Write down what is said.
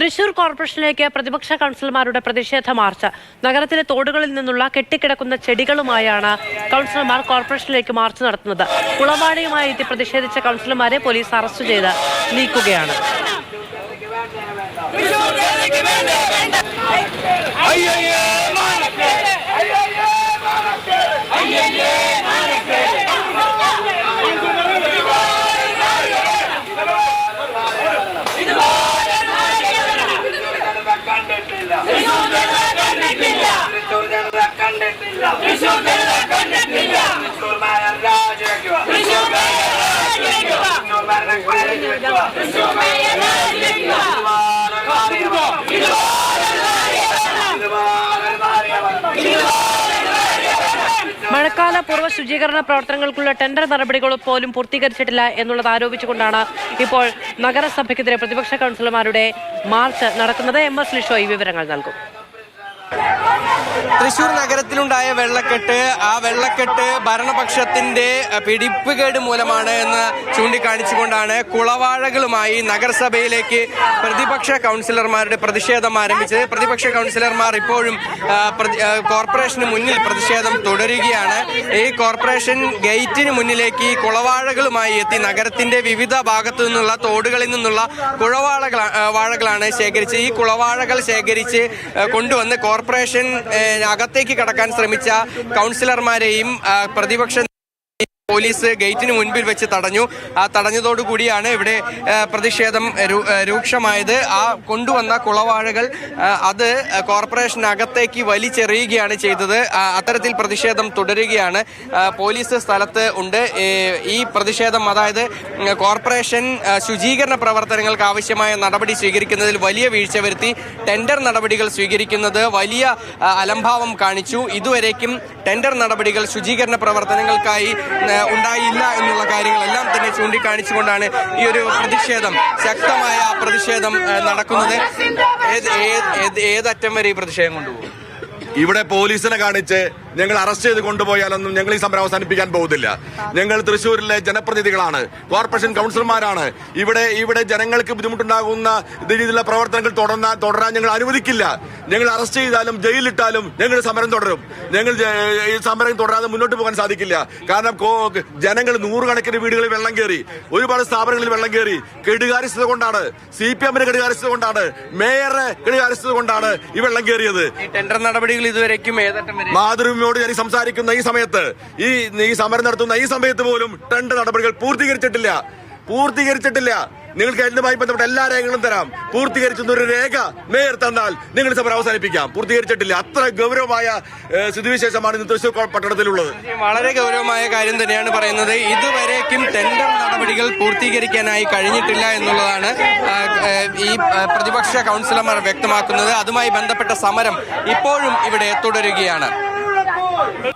തൃശൂർ കോർപ്പറേഷനിലേക്ക് പ്രതിപക്ഷ കൗൺസിലർമാരുടെ പ്രതിഷേധ മാർച്ച്. നഗരത്തിലെ തോടുകളിൽ നിന്നുള്ള കെട്ടിക്കിടക്കുന്ന ചെടികളുമായാണ് കൗൺസിലർമാർ കോർപ്പറേഷനിലേക്ക് മാർച്ച് നടത്തുന്നത്. കുളവാടയുമായി എത്തി പ്രതിഷേധിച്ച കൗൺസിലർമാരെ പോലീസ് അറസ്റ്റ് ചെയ്ത് നീക്കുകയാണ്. മഴക്കാല പൂർവ്വ ശുചീകരണ പ്രവർത്തനങ്ങൾക്കുള്ള ടെൻഡർ നടപടികൾ പോലും പൂർത്തീകരിച്ചിട്ടില്ല എന്നുള്ളത് ആരോപിച്ചുകൊണ്ടാണ് ഇപ്പോൾ നഗരസഭയ്ക്കെതിരെ പ്രതിപക്ഷ കൗൺസിലർമാരുടെ മാർച്ച് നടക്കുന്നത്. MS ലിഷോയ് വിവരങ്ങൾ നൽകും. തൃശൂർ നഗരത്തിലുണ്ടായ വെള്ളക്കെട്ട്, ആ വെള്ളക്കെട്ട് ഭരണപക്ഷത്തിന്റെ പിടിപ്പുകേട് മൂലമാണ് എന്ന് ചൂണ്ടിക്കാണിച്ചുകൊണ്ടാണ് കുളവാഴകളുമായി നഗരസഭയിലേക്ക് പ്രതിപക്ഷ കൗൺസിലർമാരുടെ പ്രതിഷേധം ആരംഭിച്ചത്. പ്രതിപക്ഷ കൗൺസിലർമാർ ഇപ്പോഴും കോർപ്പറേഷന് മുന്നിൽ പ്രതിഷേധം തുടരുകയാണ്. ഈ കോർപ്പറേഷൻ ഗേറ്റിന് മുന്നിലേക്ക് ഈ കുളവാഴകളുമായി എത്തി നഗരത്തിന്റെ വിവിധ ഭാഗത്തു നിന്നുള്ള തോടുകളിൽ നിന്നുള്ള വാഴകളാണ് ശേഖരിച്ച് ഈ കുളവാഴകൾ ശേഖരിച്ച് കൊണ്ടുവന്ന് കോർപ്പറേഷൻ അകത്തേക്ക് കടക്കാൻ ശ്രമിച്ച കൗൺസിലർമാരെയും പ്രതിപക്ഷ പോലീസ് ഗേറ്റിന് മുൻപിൽ വെച്ച് തടഞ്ഞു. ആ തടഞ്ഞതോടുകൂടിയാണ് ഇവിടെ പ്രതിഷേധം രൂക്ഷമായത്. ആ കൊണ്ടുവന്ന കുളവാഴകൾ അത് കോർപ്പറേഷനകത്തേക്ക് വലിച്ചെറിയുകയാണ് ചെയ്തത്. അത്തരത്തിൽ പ്രതിഷേധം തുടരുകയാണ്. പോലീസ് സ്ഥലത്ത് ഉണ്ട്. ഈ പ്രതിഷേധം, അതായത് കോർപ്പറേഷൻ ശുചീകരണ പ്രവർത്തനങ്ങൾക്ക് ആവശ്യമായ നടപടി സ്വീകരിക്കുന്നതിൽ വലിയ വീഴ്ച വരുത്തി, ടെൻഡർ നടപടികൾ സ്വീകരിക്കുന്നത് വലിയ അലംഭാവം കാണിച്ചു. ഇതുവരേക്കും ടെൻഡർ നടപടികൾ ശുചീകരണ പ്രവർത്തനങ്ങൾക്കായി ഉണ്ടായില്ല എന്നുള്ള കാര്യങ്ങളെല്ലാം തന്നെ ചൂണ്ടിക്കാണിച്ചുകൊണ്ടാണ് ഈ ഒരു പ്രതിഷേധം, ശക്തമായ പ്രതിഷേധം നടക്കുന്നത്. ഏതറ്റം വരെ ഈ പ്രതിഷേധം കൊണ്ടുപോകും? ഇവിടെ പോലീസിനെ കാണിച്ച് ഞങ്ങൾ അറസ്റ്റ് ചെയ്ത് കൊണ്ടുപോയാലൊന്നും ഞങ്ങൾ ഈ സമരം അവസാനിപ്പിക്കാൻ പോകുന്നില്ല. ഞങ്ങൾ തൃശ്ശൂരിലെ ജനപ്രതിനിധികളാണ്, കോർപ്പറേഷൻ കൗൺസിലർമാരാണ്. ഇവിടെ ജനങ്ങൾക്ക് ബുദ്ധിമുട്ടുണ്ടാകുന്ന രീതിയിലുള്ള പ്രവർത്തനങ്ങൾ തുടരാൻ ഞങ്ങൾ അനുവദിക്കില്ല. ഞങ്ങൾ അറസ്റ്റ് ചെയ്താലും ജയിലിലിട്ടാലും ഞങ്ങൾ സമരം തുടരും. ഞങ്ങൾ ഈ സമരം തുടരാതെ മുന്നോട്ട് പോകാൻ സാധിക്കില്ല. കാരണം ജനങ്ങൾ നൂറുകണക്കിന് വീടുകളിൽ വെള്ളം കയറി, ഒരുപാട് സ്ഥാപനങ്ങളിൽ വെള്ളം കയറി. കെടുകാര്യസ്ഥത കൊണ്ടാണ്, CPM-ന്റെ കെടുകാര്യസ്ഥത കൊണ്ടാണ്, മേയറുടെ കെടുകാര്യസ്ഥത കൊണ്ടാണ് ഈ വെള്ളം കയറിയത്. ടെൻഡർ നടപടികൾ ഇതുവരെയ്ക്കും മാതൃഭൂമിയോട് ഞാൻ സംസാരിക്കുന്ന ഈ സമയത്ത്, ഈ സമരം നടത്തുന്ന ഈ സമയത്ത് പോലും ടെൻഡർ നടപടികൾ പൂർത്തീകരിച്ചിട്ടില്ല. നിങ്ങൾക്ക് എന്തുമായി ബന്ധപ്പെട്ട എല്ലാ രേഖകളും തരാം. പൂർത്തീകരിക്കുന്ന ഒരു രേഖ മേയർ തന്നാൽ നിങ്ങൾ സമരം അവസാനിപ്പിക്കാം. പൂർത്തീകരിച്ചിട്ടില്ല. അത്ര ഗൗരവമായ സ്ഥിതിവിശേഷമാണ് ഇന്ന് തൃശൂർ പട്ടണത്തിലുള്ളത്. വളരെ ഗൗരവമായ കാര്യം തന്നെയാണ് പറയുന്നത്. ഇതുവരേക്കും ടെൻഡർ നടപടികൾ പൂർത്തീകരിക്കാനായി കഴിഞ്ഞിട്ടില്ല എന്നുള്ളതാണ് ഈ പ്രതിപക്ഷ കൗൺസിലർമാർ വ്യക്തമാക്കുന്നത്. അതുമായി ബന്ധപ്പെട്ട സമരം ഇപ്പോഴും ഇവിടെ തുടരുകയാണ്.